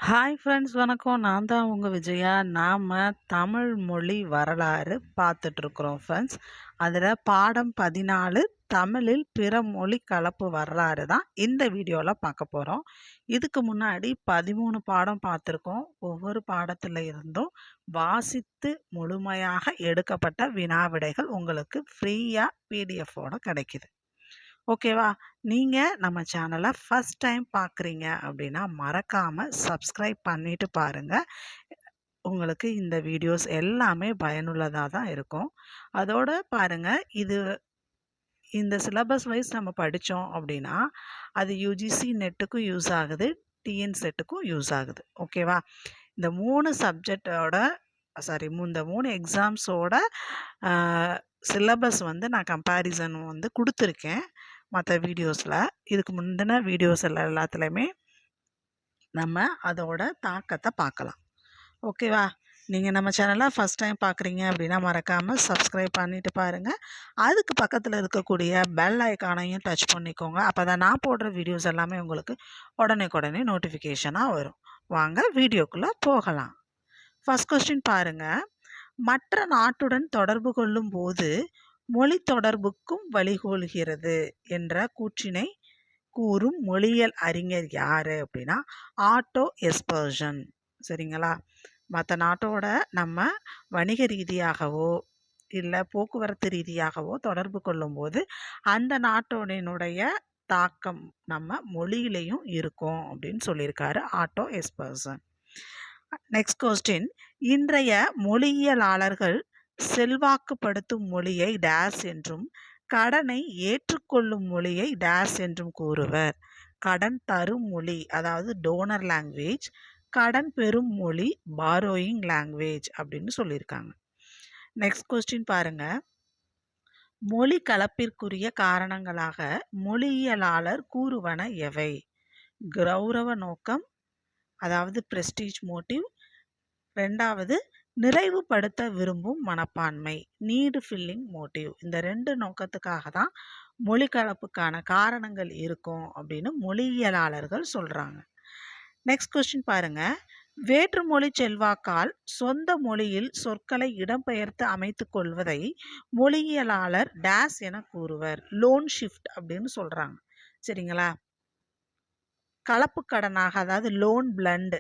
Hi friends வணக்கம். நான் தான் உங்கள் விஜயா. நாம் தமிழ் மொழி வரலாறு பார்த்துட்ருக்குறோம் ஃப்ரெண்ட்ஸ். அதில் பாடம் 14 தமிழில் பிற மொழி கலப்பு வரலாறு தான் இந்த வீடியோவில் பார்க்க போகிறோம். இதுக்கு முன்னாடி 13 பாடம் பார்த்துருக்கோம். ஒவ்வொரு பாடத்தில் இருந்தும் வாசித்து முழுமையாக எடுக்கப்பட்ட வினாவிடைகள் உங்களுக்கு ஃப்ரீயாக பிடிஎஃபோட கிடைக்கிது. ஓகேவா? நீங்கள் நம்ம சேனலை ஃபஸ்ட் டைம் பார்க்குறீங்க அப்படின்னா மறக்காமல் சப்ஸ்கிரைப் பண்ணிவிட்டு பாருங்கள். உங்களுக்கு இந்த வீடியோஸ் எல்லாமே பயனுள்ளதாக தான் இருக்கும். அதோடு பாருங்கள், இந்த சிலபஸ் வைஸ் நம்ம படித்தோம் அப்படின்னா அது யூஜிசி நெட்டுக்கும் யூஸ் ஆகுது, டிஎன் செட்டுக்கும் யூஸ் ஆகுது. ஓகேவா? இந்த 3 சப்ஜெக்டோட இந்த 3 எக்ஸாம்ஸோட சிலபஸ் நான் கம்பேரிசன் கொடுத்துருக்கேன் மற்ற வீடியோஸில். இதுக்கு முந்தின வீடியோஸ் எல்லாத்துலேயுமே நம்ம அதோட தாக்கத்தை பார்க்கலாம். ஓகேவா? நீங்கள் நம்ம சேனலை ஃபஸ்ட் டைம் பார்க்குறீங்க அப்படின்னா மறக்காமல் சப்ஸ்கிரைப் பண்ணிவிட்டு பாருங்கள். அதுக்கு பக்கத்தில் இருக்கக்கூடிய பெல் ஐக்கானையும் டச் பண்ணிக்கோங்க. அப்போ தான் நான் போடுற வீடியோஸ் எல்லாமே உங்களுக்கு உடனே நோட்டிஃபிகேஷனாக வரும். வாங்க வீடியோக்குள்ளே போகலாம். ஃபஸ்ட் கொஸ்டின் பாருங்கள். மற்ற நாட்டுடன் தொடர்பு கொள்ளும் போது மொழி தொடர்புக்கும் வழிகோலுகிறது என்ற கூற்றினை கூறும் மொழியியல் அறிஞர் யார் அப்படின்னா ஆட்டோ எஸ்பர்ஜன். சரிங்களா? மற்ற நாட்டோட நம்ம வணிக ரீதியாகவோ இல்லை போக்குவரத்து ரீதியாகவோ தொடர்பு கொள்ளும்போது அந்த நாட்டோடைய தாக்கம் நம்ம மொழியிலையும் இருக்கும் அப்படின்னு சொல்லியிருக்காரு ஆட்டோ எஸ்பர்ஜன். Next question. இன்றைய மொழியியலாளர்கள் செல்வாக்குப்படுத்தும் மொழியை டேஸ் என்றும் கடனை ஏற்றுக்கொள்ளும் மொழியை டேஸ் என்றும் கூறுவர். கடன் தரும் மொழி அதாவது டோனர் லாங்குவேஜ், கடன் பெறும் மொழி பாரோயிங் லாங்குவேஜ் அப்படின்னு சொல்லியிருக்காங்க. நெக்ஸ்ட் கொஸ்டின் பாருங்க. மொழி கலப்பிற்குரிய காரணங்களாக மொழியியலாளர் கூறுவன எவை? கௌரவ நோக்கம் அதாவது பிரஸ்டீஜ் மோட்டிவ், ரெண்டாவது நிறைவுபடுத்த விரும்பும் மனப்பான்மை நீடு ஃபில்லிங் மோட்டிவ். இந்த 2 நோக்கத்துக்காக தான் மொழி கலப்புக்கான காரணங்கள் இருக்கும் அப்படின்னு மொழியியலாளர்கள் சொல்கிறாங்க. நெக்ஸ்ட் கொஸ்டின் பாருங்க. வேற்றுமொழி செல்வாக்கால் சொந்த மொழியில் சொற்களை இடம்பெயர்த்து அமைத்து கொள்வதை மொழியியலாளர் டேஸ் என கூறுவர். லோன் ஷிஃப்ட் அப்படின்னு சொல்கிறாங்க. சரிங்களா? கலப்பு கடனாக அதாவது லோன் பிளண்ட்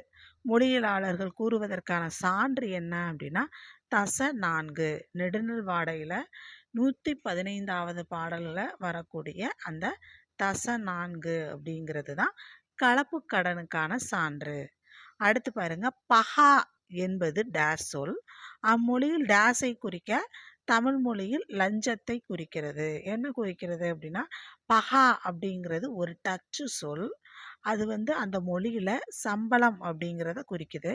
மொழியியலாளர்கள் கூறுவதற்கான சான்று என்ன அப்படின்னா தச 4 நெடுநல் வாடையில் 115வது பாடலில் வரக்கூடிய அந்த தச 4 அப்படிங்கிறது தான் கலப்பு கடனுக்கான சான்று. அடுத்து பாருங்க. பகா என்பது டேஸ் சொல். அம்மொழியில் டேஸை குறிக்க தமிழ் மொழியில் லஞ்சத்தை குறிக்கிறது. என்ன குறிக்கிறது அப்படின்னா பகா அப்படிங்கிறது ஒரு டச்சு சொல். அது அந்த மொழியில் சம்பளம் அப்படிங்கிறத குறிக்குது.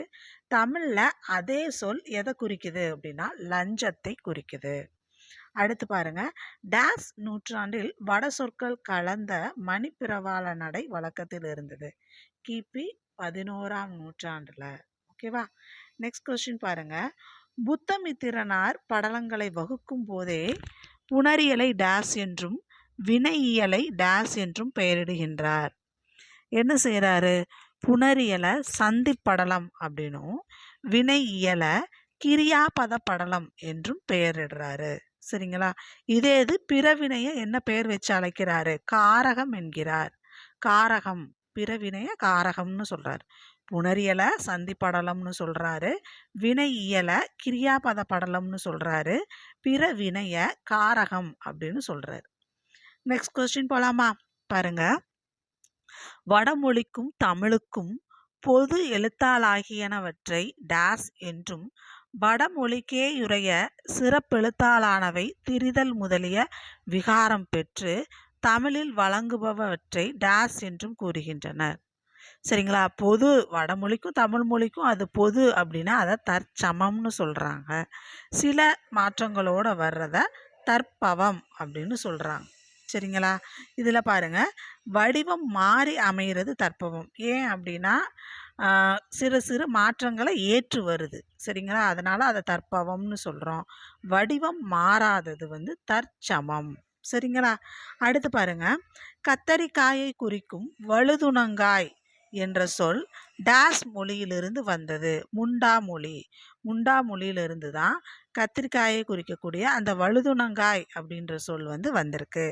தமிழில் அதே சொல் எதை குறிக்குது அப்படின்னா லஞ்சத்தை குறிக்குது. அடுத்து பாருங்க. டேஸ் நூற்றாண்டில் வட சொற்கள் கலந்த மணிப்பிரவாள நடை வழக்கத்தில் இருந்தது. கிபி 11ஆம் நூற்றாண்டில். ஓகேவா? நெக்ஸ்ட் கொஸ்டின் பாருங்க. புத்தமித்திரனார் படலங்களை வகுக்கும் போதே புணரியலை டேஸ் என்றும் வினையியலை டேஸ் என்றும் பெயரிடுகின்றார். என்ன செய்கிறாரு? புணரியலை சந்தி படலம் அப்படின்னும் வினையியலை கிரியாபத படலம் என்றும் பெயரிடுறாரு. சரிங்களா? இதே இது பிறவினையை என்ன பெயர் வச்சு அழைக்கிறாரு? காரகம் என்கிறார். காரகம் பிறவினைய காரகம்னு சொல்றாரு. புணரியலை சந்தி படலம்னு சொல்றாரு. வினையியலை கிரியாபத படலம்னு சொல்றாரு. பிறவினைய காரகம் அப்படின்னு சொல்றாரு. நெக்ஸ்ட் கொஸ்டின் போலாமா? பாருங்க. வடமொழிக்கும் தமிழுக்கும் பொது எழுத்தாளாகியனவற்றை டேஸ் என்றும் வடமொழிக்கேயுடைய சிறப்பெழுத்தாளானவை திரிதல் முதலிய விகாரம் பெற்று தமிழில் வழங்குபவற்றை டேஸ் என்றும் கூறுகின்றனர். சரிங்களா? பொது வடமொழிக்கும் தமிழ் மொழிக்கும் அது பொது அப்படின்னா அதை தற்சமம்னு சொல்கிறாங்க. சில மாற்றங்களோடு வர்றத தற்பவம் அப்படின்னு சொல்கிறாங்க. சரிங்களா? இதில் பாருங்கள். வடிவம் மாறி அமைகிறது தற்பவம். ஏன் அப்படின்னா சிறு மாற்றங்களை ஏற்று வருது. சரிங்களா? அதனால் அதை தற்பவம்னு சொல்கிறோம். வடிவம் மாறாதது தற்சமம். சரிங்களா? அடுத்து பாருங்க. கத்தரிக்காயை குறிக்கும் வழுதுணங்காய் என்ற சொல் டேஸ் மொழியிலிருந்து வந்தது. முண்டா மொழி. முண்டா மொழியிலிருந்து தான் கத்திரிக்காயை குறிக்கக்கூடிய அந்த வழுதுணங்காய் அப்படின்ற சொல் வந்திருக்கு.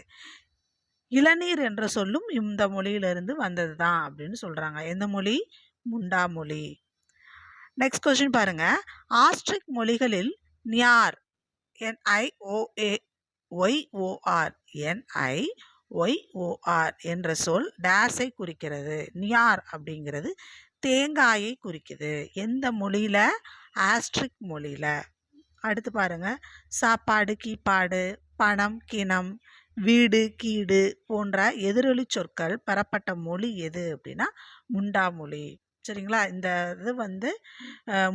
இளநீர் என்ற சொல்லும் இந்த மொழியிலிருந்து வந்தது தான் அப்படின்னு சொல்றாங்க. எந்த மொழி? முண்டா மொழி. நெக்ஸ்ட் கொஸ்டின் பாருங்க. ஆஸ்ட்ரிக் மொழிகளில் நியார் NIOAYOR NIOYOR என்ற சொல் டேஸை குறிக்கிறது. நியார் அப்படிங்கிறது தேங்காயை குறிக்குது. எந்த மொழியில? ஆஸ்ட்ரிக் மொழியில. அடுத்து பாருங்க. சாப்பாடு, கீப்பாடு, பணம், கிணம், வீடு, கீடு போன்ற எதிரொலி சொற்கள் பெறப்பட்ட மொழி எது அப்படின்னா முண்டா மொழி. சரிங்களா? இந்த இது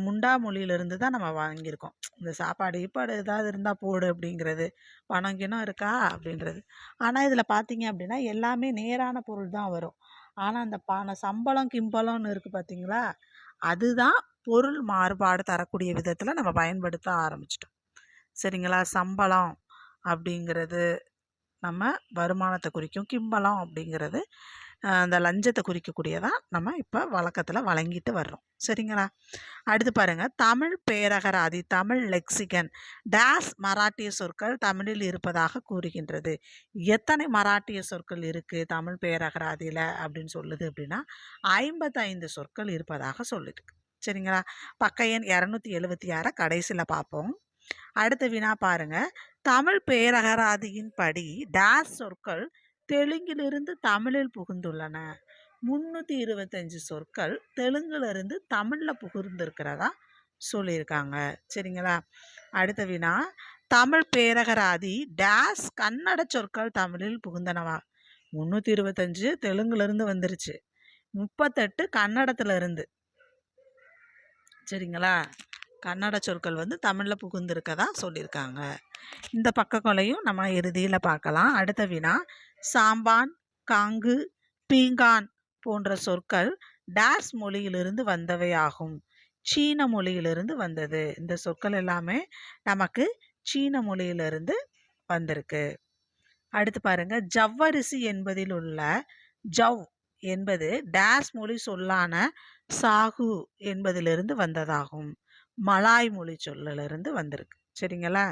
முண்டா மொழியிலிருந்து தான் நம்ம வாங்கியிருக்கோம். இந்த சாப்பாடு கீப்பாடு ஏதாவது இருந்தால் போடு அப்படிங்கிறது, பணம் கிணம் இருக்கா அப்படின்றது. ஆனால் இதில் பார்த்தீங்க அப்படின்னா எல்லாமே நேரான பொருள் தான் வரும். ஆனால் அந்த சம்பளம் கிம்பளம்னு இருக்குது பார்த்தீங்களா, அதுதான் பொருள் மாறுபாடு தரக்கூடிய விதத்தில் நம்ம பயன்படுத்த ஆரம்பிச்சிட்டோம். சரிங்களா? சம்பளம் அப்படிங்கிறது நம்ம வருமானத்தை குறிக்கும். கிம்பளம் அப்படிங்கிறது அந்த லஞ்சத்தை குறிக்கக்கூடியதாக நம்ம இப்போ வழக்கத்தில் வழங்கிட்டு வர்றோம். சரிங்களா? அடுத்து பாருங்கள். தமிழ் பேரகராதி தமிழ் லெக்சிகன் டேஸ் மராட்டிய சொற்கள் தமிழில் இருப்பதாக கூறுகின்றது. எத்தனை மராட்டிய சொற்கள் இருக்குது தமிழ் பேரகராதியில் அப்படின்னு சொல்லுது அப்படின்னா 55 சொற்கள் இருப்பதாக சொல்லுது. சரிங்களா? பக்க எண் 276 கடைசியில் பார்ப்போம். அடுத்த வினா பாருங்க. தமிழ் பேரகராதியின் படி டேஸ் சொற்கள் தெலுங்கிலிருந்து தமிழில் புகுந்துள்ளன. 325 சொற்கள் தெலுங்கிலிருந்து தமிழில் புகுந்திருக்கிறதா சொல்லியிருக்காங்க. சரிங்களா? அடுத்த வினா. தமிழ் பேரகராதி டேஸ் கன்னட சொற்கள் தமிழில் புகுந்தனவா? 325 தெலுங்குலேருந்து வந்துருச்சு, 38 கன்னடத்துல இருந்து. சரிங்களா? கன்னட சொற்கள் தமிழில் புகுந்திருக்கதா சொல்லியிருக்காங்க. இந்த பக்கங்களையும் நம்ம இறுதியில் பார்க்கலாம். அடுத்த வினா. சாம்பான், காங்கு, பீங்கான் போன்ற சொற்கள் டேஸ் மொழியிலிருந்து வந்தவை ஆகும். சீன மொழியிலிருந்து வந்தது. இந்த சொற்கள் எல்லாமே நமக்கு சீன மொழியிலிருந்து வந்திருக்கு. அடுத்து பாருங்க. ஜவ்வரிசி என்பதில் உள்ள ஜவ் என்பது டேஸ் மொழி சொல்லான சாகு என்பதிலிருந்து வந்ததாகும். மலாய் மொழி சொல்லிலிருந்து வந்திருக்கு. சரிங்களா?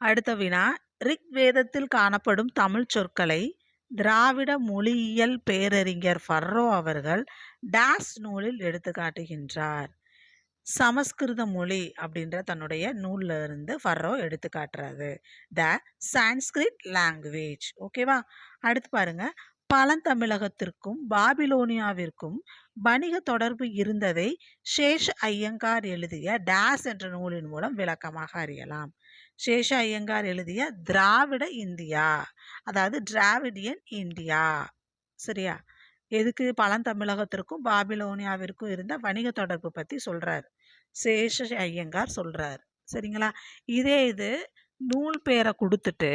அடுத்த வினா. ரிக் வேதத்தில் காணப்படும் தமிழ் சொற்களை திராவிட மொழியியல் பேரறிஞர் ஃபர்ரோ அவர்கள் டேஸ் நூலில் எடுத்து காட்டுகின்றார். சமஸ்கிருத மொழி அப்படின்ற தன்னுடைய நூல்ல இருந்து ஃபர்ரோ எடுத்து காட்டுறாரு. த சான்ஸ்கிரிட் லாங்குவேஜ். ஓகேவா? அடுத்து பாருங்க. பழந்தமிழகத்திற்கும் பாபிலோனியாவிற்கும் வணிக தொடர்பு இருந்ததை சேஷ ஐயங்கார் எழுதிய டேஸ் என்ற நூலின் மூலம் விளக்கமாக அறியலாம். சேஷ ஐயங்கார் எழுதிய திராவிட இந்தியா, அதாவது டிராவிடியன் இந்தியா. சரியா? எதுக்கு? பழந்தமிழகத்திற்கும் பாபிலோனியாவிற்கும் இருந்த வணிக தொடர்பு பற்றி சொல்றார். சேஷ ஐயங்கார் சொல்றார். சரிங்களா? இதே இது நூல் பேரை கொடுத்துட்டு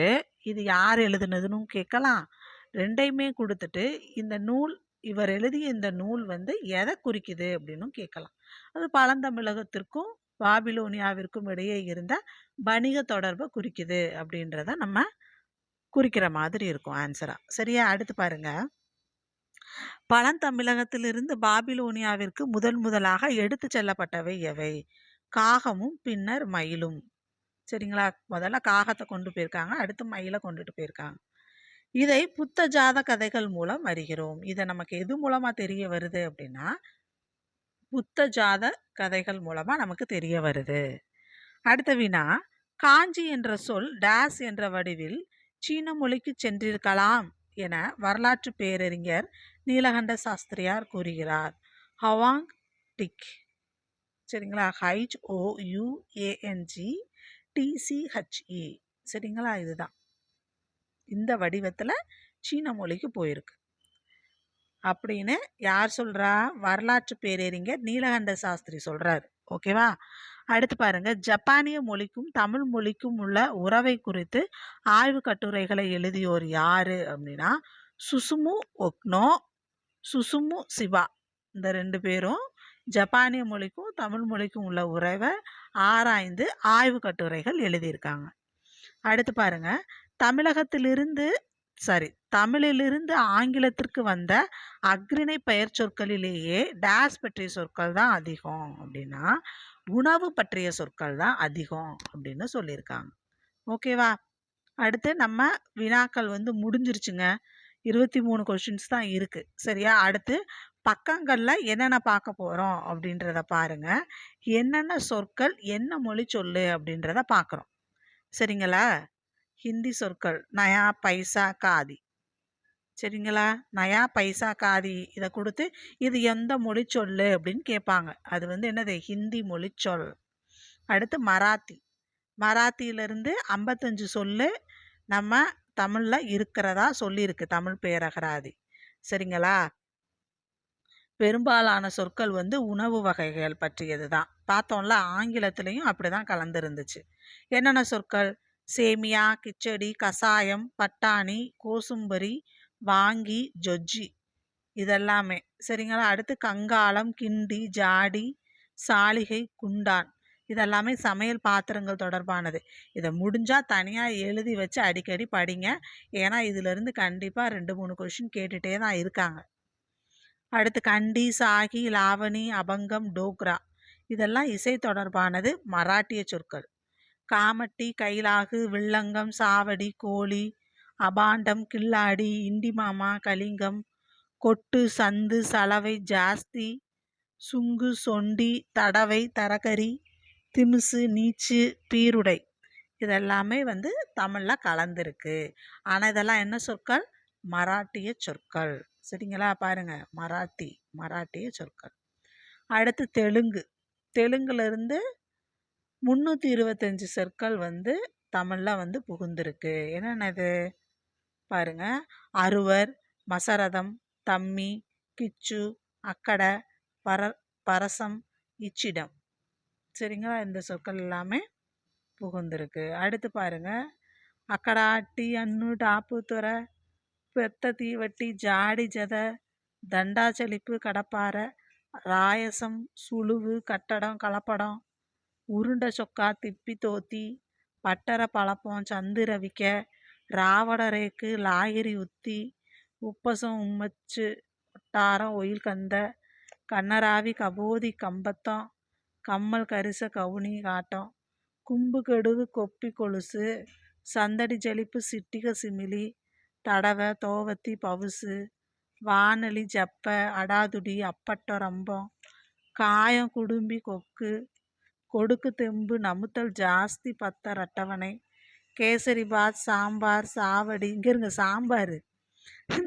இது யார் எழுதுனதுன்னு கேட்கலாம். ரெண்டையுமே கொடுத்துட்டு இந்த நூல் இவர் எழுதிய இந்த நூல் எதை குறிக்குது அப்படின்னு கேட்கலாம். அது பழந்தமிழகத்திற்கும் பாபிலோனியாவிற்கும் இடையே இருந்த வணிக தொடர்பை குறிக்குது அப்படின்றத நம்ம குறிக்கிற மாதிரி இருக்கும் ஆன்சரா. சரியா? அடுத்து பாருங்க. பழந்தமிழகத்திலிருந்து பாபிலோனியாவிற்கு முதலாக எடுத்து செல்லப்பட்டவை எவை? காகமும் பின்னர் மயிலும். சரிங்களா? முதல்ல காகத்தை கொண்டு போயிருக்காங்க, அடுத்து மயிலை கொண்டுட்டு போயிருக்காங்க. இதை புத்த ஜாத கதைகள் மூலம் அறிகிறோம். இதை நமக்கு எது மூலமா தெரிய வருது அப்படின்னா புத்த ஜாத கதைகள் மூலமா நமக்கு தெரிய வருது. அடுத்த வினா. காஞ்சி என்ற சொல் டேஸ் என்ற வடிவில் சீன மொழிக்கு சென்றிருக்கலாம் என வரலாற்று பேரறிஞர் நீலகண்ட சாஸ்திரியார் கூறுகிறார். ஹவாங் டிக். சரிங்களா? HOUANGTCHE. சரிங்களா? இதுதான் இந்த வடிவத்தில் சீன மொழிக்கு போயிருக்கு அப்படின்னு யார் சொல்கிறா? வரலாற்று பேரறிஞர் நீலகண்ட சாஸ்திரி சொல்கிறார். ஓகேவா? அடுத்து பாருங்க. ஜப்பானிய மொழிக்கும் தமிழ் மொழிக்கும் உள்ள உறவை குறித்து ஆய்வு கட்டுரைகளை எழுதியோர் யாரு அப்படின்னா சுசுமு ஒக்னோ, சுசுமு சிபா. இந்த 2 பேரும் ஜப்பானிய மொழிக்கும் தமிழ் மொழிக்கும் உள்ள உறவை ஆராய்ந்து ஆய்வு கட்டுரைகள் எழுதியிருக்காங்க. அடுத்து பாருங்க. தமிழிலிருந்து ஆங்கிலத்திற்கு வந்த அஃறிணை பெயர் சொற்களிலேயே டேஸ் பற்றிய சொற்கள் தான் அதிகம் அப்படின்னா உணவு பற்றிய சொற்கள் தான் அதிகம் அப்படின்னு சொல்லியிருக்காங்க. ஓகேவா? அடுத்து நம்ம வினாக்கள் முடிஞ்சிருச்சுங்க. 23 கொஸ்டின்ஸ் தான் இருக்கு. சரியா? அடுத்து பக்கங்கள்ல என்னென்ன பார்க்க போறோம் அப்படின்றத பாருங்க. என்னென்ன சொற்கள் என்ன மொழி சொல்லு அப்படின்றத பார்க்குறோம். சரிங்களா? ஹிந்தி சொற்கள் நயா, பைசா, காதி. சரிங்களா? நயா, பைசா, காதி இதை கொடுத்து இது எந்த மொழி சொல்லு அப்படின்னு கேட்பாங்க. அது என்னது? ஹிந்தி மொழி சொல். அடுத்து மராத்தி. மராத்தியிலிருந்து 55 சொல்லு நம்ம தமிழ்ல இருக்கிறதா சொல்லியிருக்கு தமிழ் பேரகராதி. சரிங்களா? பெரும்பாலான சொற்கள் உணவு வகைகள் பற்றியது தான். பார்த்தோம்ல, ஆங்கிலத்திலையும் அப்படிதான் கலந்து இருந்துச்சு. என்னென்ன சொற்கள்? சேமியா, கிச்சடி, கசாயம், பட்டாணி, கோசும்பரி, வாங்கி, ஜொஜ்ஜி இதெல்லாமே. சரிங்களா? அடுத்து கங்காளம், கிண்டி, ஜாடி, சாலிகை, குண்டான் இதெல்லாமே சமையல் பாத்திரங்கள் தொடர்பானது. இதை முடிஞ்சா தனியாக எழுதி வச்சு அடிக்கடி படிங்க. ஏன்னா இதிலிருந்து கண்டிப்பாக 2-3 கொஷின் கேட்டுகிட்டே தான் இருக்காங்க. அடுத்து கண்டி, சாகி, லாவணி, அபங்கம், டோக்ரா இதெல்லாம் இசை தொடர்பானது மராட்டிய சொற்கள். காமட்டி, கைலாகு, வில்லங்கம், சாவடி, கோழி, அபாண்டம், கில்லாடி, இண்டிமாமா, கலிங்கம், கொட்டு, சந்து, சலவை, ஜாஸ்தி, சுங்கு, சொண்டி, தடவை, தரகரி, திமிசு, நீச்சு, பீருடை இதெல்லாமே தமிழில் கலந்துருக்கு. ஆனால் இதெல்லாம் என்ன சொற்கள்? மராட்டிய சொற்கள். சரிங்களா? பாருங்க, மராட்டிய சொற்கள். அடுத்து தெலுங்கு. தெலுங்குலேருந்து 325 சொற்கள் தமிழில் புகுந்திருக்கு. என்னென்னது பாருங்க. அருவர், மசரதம், தம்மி, கிச்சு, அக்கடை, பரசம், இச்சிடம். சரிங்களா? இந்த சொற்கள் எல்லாமே புகுந்திருக்கு. அடுத்து பாருங்க. அக்கடாட்டி, அன்னு, டாப்பு, துறை, பெத்த தீவட்டி, ஜாடி, ஜத, தண்டாச்சலிப்பு, கடப்பாறை, ராயசம், சுழுவு, கட்டடம், கலப்படம், உருண்டை சொக்கா, திப்பி, தோத்தி, பட்டரை, பழப்பம், சந்து ரவிக்க, ராவட ரேக்கு, லாகிரி, உத்தி, உப்பசம், உம்மச்சு, ஒட்டாரம், ஒயில் கந்த, கண்ணராவி, கபோதி, கம்பத்தம், கம்மல், கரிச, கவுனி, காட்டம், கும்பு, கெடுவு, கொப்பி, கொலுசு, சந்தடி, ஜலிப்பு, சிட்டிக, சிமிலி, தடவை, தோவத்தி, பவுசு, வானலி, ஜப்ப, அடாதுடி, அப்பட்டம், ரம்பம், காயம், குடும்பி, கொக்கு, கொடுக்கு, தெம்பு, நமுத்தல், ஜாஸ்தி, பத்தர், அட்டவணை, கேசரி பாத், சாம்பார், சாவடி. இங்கே இருங்க, சாம்பார்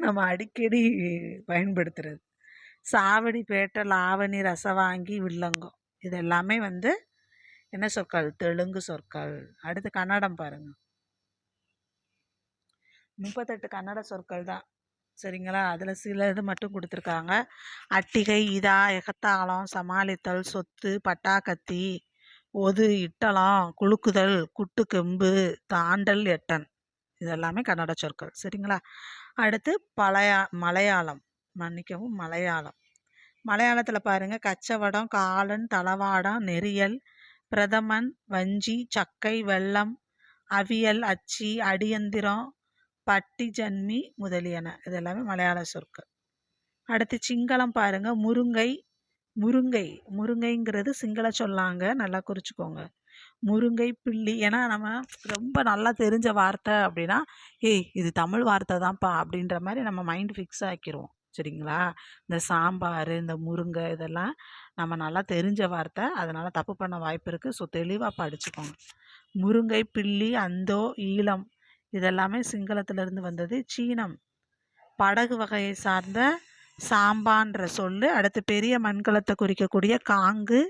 நம்ம அடிக்கடி பயன்படுத்துறது. சாவடி, பேட்டை, லாவணி, ரசவாங்கி, வில்லங்கம் இதெல்லாமே என்ன சொற்கள்? தெலுங்கு சொற்கள். அடுத்து கன்னடம் பாருங்க. 38 கன்னட சொற்கள் தான். சரிங்களா? அதில் சில இது மட்டும் கொடுத்துருக்காங்க. அட்டிகை, இதா, எகத்தாளம், சமாளித்தல், சொத்து, பட்டாக்கத்தி, ஒது, இட்டலம், குலுக்குதல், குட்டு, கெம்பு, தாண்டல், எட்டன் இதெல்லாமே கன்னட சொற்கள். சரிங்களா? அடுத்து மலையாளம். மலையாளம். மலையாளத்தில் பாருங்கள். கச்சவடம், காலன், தளவாடம், நெறியல், பிரதமன், வஞ்சி, சக்கை, வெள்ளம், அவியல், அச்சி, அடியந்திரம், பட்டி, ஜன்மி முதலியன இதெல்லாமே மலையாள சொற்கள். அடுத்து சிங்களம் பாருங்க. முருங்கைங்கிறது சிங்கள சொல்லாங்க, நல்லா குறிச்சுக்கோங்க. முருங்கை, பில்லி. ஏன்னா நம்ம ரொம்ப நல்லா தெரிஞ்ச வார்த்தை அப்படின்னா இது தமிழ் வார்த்தை தான்ப்பா அப்படின்ற மாதிரி நம்ம மைண்ட் ஃபிக்ஸ் ஆக்கிடுவோம். சரிங்களா? இந்த சாம்பார், இந்த முருங்கை இதெல்லாம் நம்ம நல்லா தெரிஞ்ச வார்த்தை, அதனால் தப்பு பண்ண வாய்ப்பு இருக்குது. ஸோ தெளிவாக படிச்சுக்கோங்க. முருங்கை, பில்லி, அந்தோ, ஈழம் இதெல்லாமே சிங்களத்திலிருந்து வந்தது. சீனம் படகு வகையை சார்ந்த சாம்பான்ற சொல்லு. அடுத்து பெரிய மண்கலத்தை குறிக்கக்கூடிய காங்கு.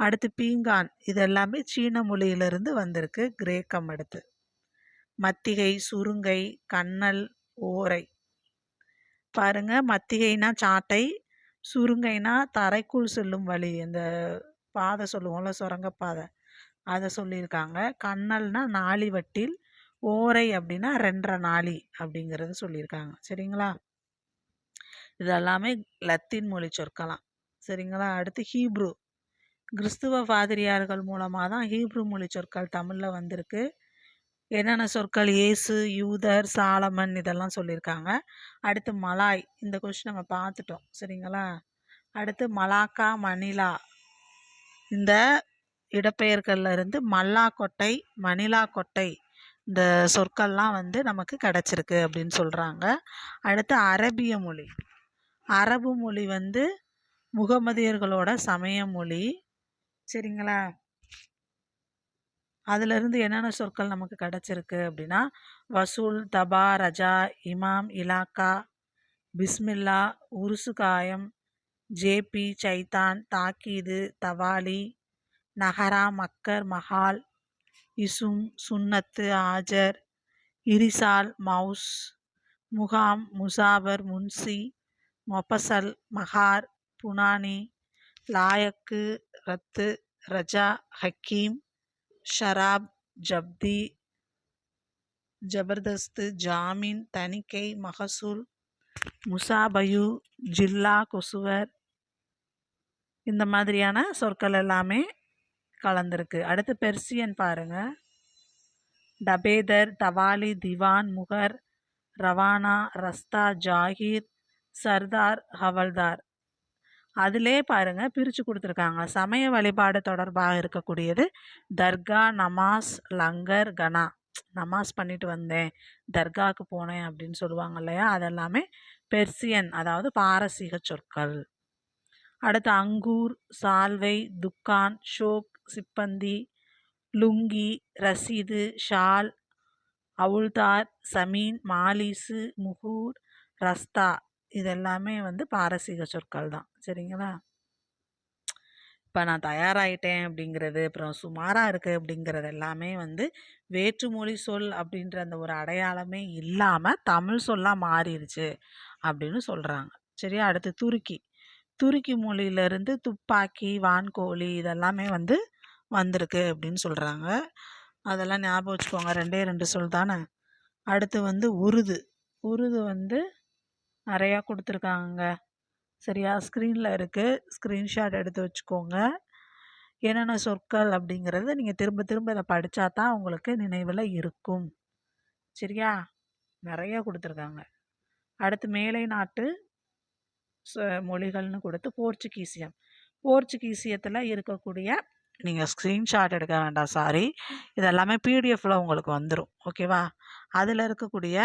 அடுத்து பீங்கான் இதெல்லாமே சீன மொழியிலிருந்து வந்திருக்கு. கிரேக்கம். அடுத்து மத்திகை, சுருங்கை, கண்ணல், ஓரை. பாருங்க, மத்திகைனா சாட்டை, சுருங்கைனா தரைக்குள் செல்லும் வழி, இந்த பாதை சொல்லுவோம்ல, சுரங்கப்பாதை, அதை சொல்லியிருக்காங்க. கண்ணல்னா நாளி வட்டில், ஓரை அப்படின்னா 2.5 நாளி அப்படிங்கிறது சொல்லியிருக்காங்க. சரிங்களா? இதெல்லாமே லத்தீன் மொழி சொற்கலாம். சரிங்களா? அடுத்து ஹீப்ரு. கிறிஸ்துவ பாதிரியார்கள் மூலமாக தான் ஹீப்ரு மொழி சொற்கள் தமிழில் வந்திருக்கு. என்னென்ன சொற்கள்? இயேசு, யூதர், சாலமன் இதெல்லாம் சொல்லியிருக்காங்க. அடுத்து மலாய், இந்த கொஸ்டின் நம்ம பார்த்துட்டோம். சரிங்களா? அடுத்து மலாக்கா, மணிலா, இந்த இடப்பெயர்கள்ல இருந்து மல்லாக்கொட்டை, மணிலா கொட்டை, இந்த சொற்கள்லாம் வந்து நமக்கு கிடச்சிருக்கு அப்படின்னு சொல்கிறாங்க. அடுத்து அரபிய மொழி. அரபு மொழி வந்து முகமதியர்களோட சமய மொழி. சரிங்களா? அதிலிருந்து என்னென்ன சொற்கள் நமக்கு கிடச்சிருக்கு அப்படின்னா, வசூல், தபா, ரஜா, இமாம், இலாக்கா, பிஸ்மில்லா, உருசுகாயம், ஜேபி, சைத்தான், தாக்கீது, தவாலி, நஹரா, மக்கர், மஹால், இசும், சுன்னத்து, ஆஜர், இரிசால், மவுஸ், முகாம், முசாபர், முன்சி, மொபசல், மஹார், புனானி, லாயக்கு, ரத்து, ரஜா, ஹக்கீம், ஷராப், ஜப்தி, ஜபர்தஸ்து, ஜாமீன், தணிக்கை, மகசூல், முசாபயு, ஜில்லா, கொசுவர், இந்த மாதிரியான சொற்கள் எல்லாமே கலந்துருக்கு. அடுத்து பெர்சியன் பாருங்க. டபேதர், தவாலி, திவான், முகர், ரவானா, ரஸ்தா, ஜாகிர், சர்தார், ஹவல்தார். அதிலே பாருங்க பிரித்து கொடுத்துருக்காங்க. சமய வழிபாடு தொடர்பாக இருக்கக்கூடியது தர்கா, நமாஸ், லங்கர், கனா. நமாஸ் பண்ணிட்டு வந்தேன், தர்காவுக்கு போனேன் அப்படின்னு சொல்லுவாங்க இல்லையா, அதெல்லாமே பெர்சியன், அதாவது பாரசீக சொற்கள். அடுத்து அங்கூர், சால்வை, துக்கான், ஷோக், சிப்பந்தி, லுங்கி, ரசீது, ஷால், அவுல்தார், சமீன், மாலிசு, முகூர், ரஸ்தா, இதெல்லாமே வந்து பாரசீக சொற்கள் தான். சரிங்களா? இப்போ நான் தயாராகிட்டேன் அப்படிங்கிறது, அப்புறம் சுமாராக இருக்குது அப்படிங்கிறது எல்லாமே வந்து வேற்றுமொழி சொல் அப்படின்ற அந்த ஒரு அடையாளமே இல்லாமல் தமிழ் சொல்லாக மாறிடுச்சு அப்படின்னு சொல்கிறாங்க. சரியா? அடுத்து துருக்கி. துருக்கி மொழியிலேருந்து துப்பாக்கி, வான்கோழி இதெல்லாமே வந்து வந்திருக்கு அப்படின்னு சொல்கிறாங்க. அதெல்லாம் ஞாபகம் வச்சுக்கோங்க. 2 சொல் தானே. அடுத்து வந்து உருது. உருது வந்து நிறையா கொடுத்துருக்காங்க. சரியா? ஸ்க்ரீனில் இருக்குது, ஸ்க்ரீன்ஷாட் எடுத்து வச்சுக்கோங்க. என்னென்ன சொற்கள் அப்படிங்கிறத நீங்கள் திரும்ப திரும்ப இதை படித்தா தான் உங்களுக்கு நினைவில் இருக்கும். சரியா? நிறையா கொடுத்துருக்காங்க. அடுத்து மேலை நாட்டு மொழிகள்னு கொடுத்து போர்ச்சுகீசியம். போர்ச்சுகீசியத்தில் இருக்கக்கூடிய, நீங்கள் ஸ்க்ரீன்ஷாட் எடுக்க வேண்டாம், சாரி, இதெல்லாமே பிடிஎஃப்பில் உங்களுக்கு வந்துடும். ஓகேவா? அதில் இருக்கக்கூடிய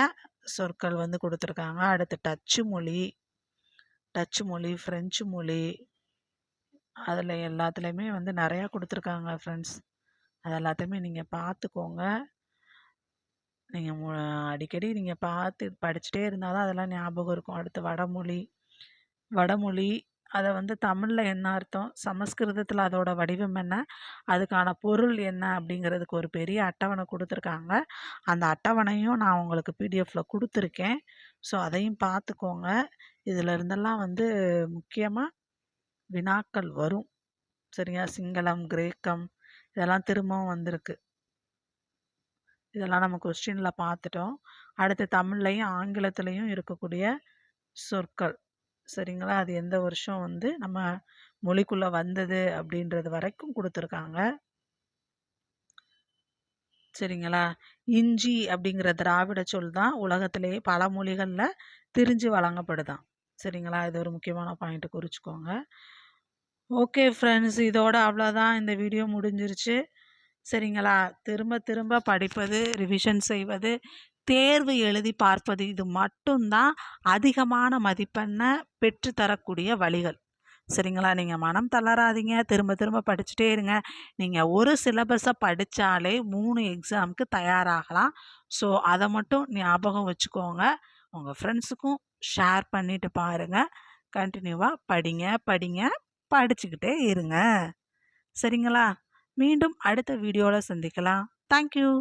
சொற்கள் வந்து கொடுத்துருக்காங்க. அடுத்து டச்சு மொழி, ஃப்ரெஞ்சு மொழி, அதில் எல்லாத்துலேயுமே வந்து நிறையா கொடுத்துருக்காங்க ஃப்ரெண்ட்ஸ். அது எல்லாத்தையுமே நீங்கள் பார்த்துக்கோங்க. நீங்கள் அடிக்கடி நீங்கள் பார்த்து படிச்சுட்டே இருந்தால் தான் அதெல்லாம் ஞாபகம் இருக்கும். அடுத்து வடமொழி, அதை வந்து தமிழில் என்ன அர்த்தம், சமஸ்கிருதத்தில் அதோட வடிவம் என்ன, அதுக்கான பொருள் என்ன அப்படிங்கிறதுக்கு ஒரு பெரிய அட்டவணை கொடுத்துருக்காங்க. அந்த அட்டவணையும் நான் உங்களுக்கு பிடிஎஃப்பில் கொடுத்துருக்கேன். ஸோ அதையும் பார்த்துக்கோங்க. இதில் இருந்தெல்லாம் வந்து முக்கியமாக வினாக்கள் வரும். சரியா? சிங்களம், கிரேக்கம் இதெல்லாம் திரும்பவும் வந்திருக்கு. இதெல்லாம் நம்ம கொஸ்டினில் பார்த்துட்டோம். அடுத்து தமிழ்லையும் ஆங்கிலத்துலேயும் இருக்கக்கூடிய சொற்கள். சரிங்களா? அது எந்த வருஷம் வந்து நம்ம மொழிக்குள்ளே வந்தது அப்படின்றது வரைக்கும் கொடுத்துருக்காங்க. சரிங்களா? இஞ்சி அப்படிங்கிற திராவிட சொல் தான் உலகத்திலேயே பல மொழிகளில் திரிஞ்சு வழங்கப்படுதான். சரிங்களா? இது ஒரு முக்கியமான பாயிண்ட் குறிச்சிக்கோங்க. ஓகே ஃப்ரெண்ட்ஸ், இதோட அவ்வளோதான். இந்த வீடியோ முடிஞ்சிருச்சு. சரிங்களா? திரும்ப திரும்ப படிப்பது, ரிவிஷன் செய்வது, தேர்வு எழுதி பார்ப்பது, இது மட்டும்தான் அதிகமான மதிப்பெண்ணை பெற்றுத்தரக்கூடிய வழிகள். சரிங்களா? நீங்கள் மனம் தளராதீங்க, திரும்ப திரும்ப படிச்சுட்டே இருங்க. நீங்கள் ஒரு சிலபஸை படித்தாலே 3 எக்ஸாமுக்கு தயாராகலாம். ஸோ அதை மட்டும் ஞாபகம் வச்சுக்கோங்க. உங்கள் ஃப்ரெண்ட்ஸுக்கும் ஷேர் பண்ணிவிட்டு பாருங்கள். கண்டினியூவாக படிங்க, படிச்சுக்கிட்டே இருங்க. சரிங்களா? மீண்டும் அடுத்த வீடியோவில் சந்திக்கலாம். தேங்க்யூ.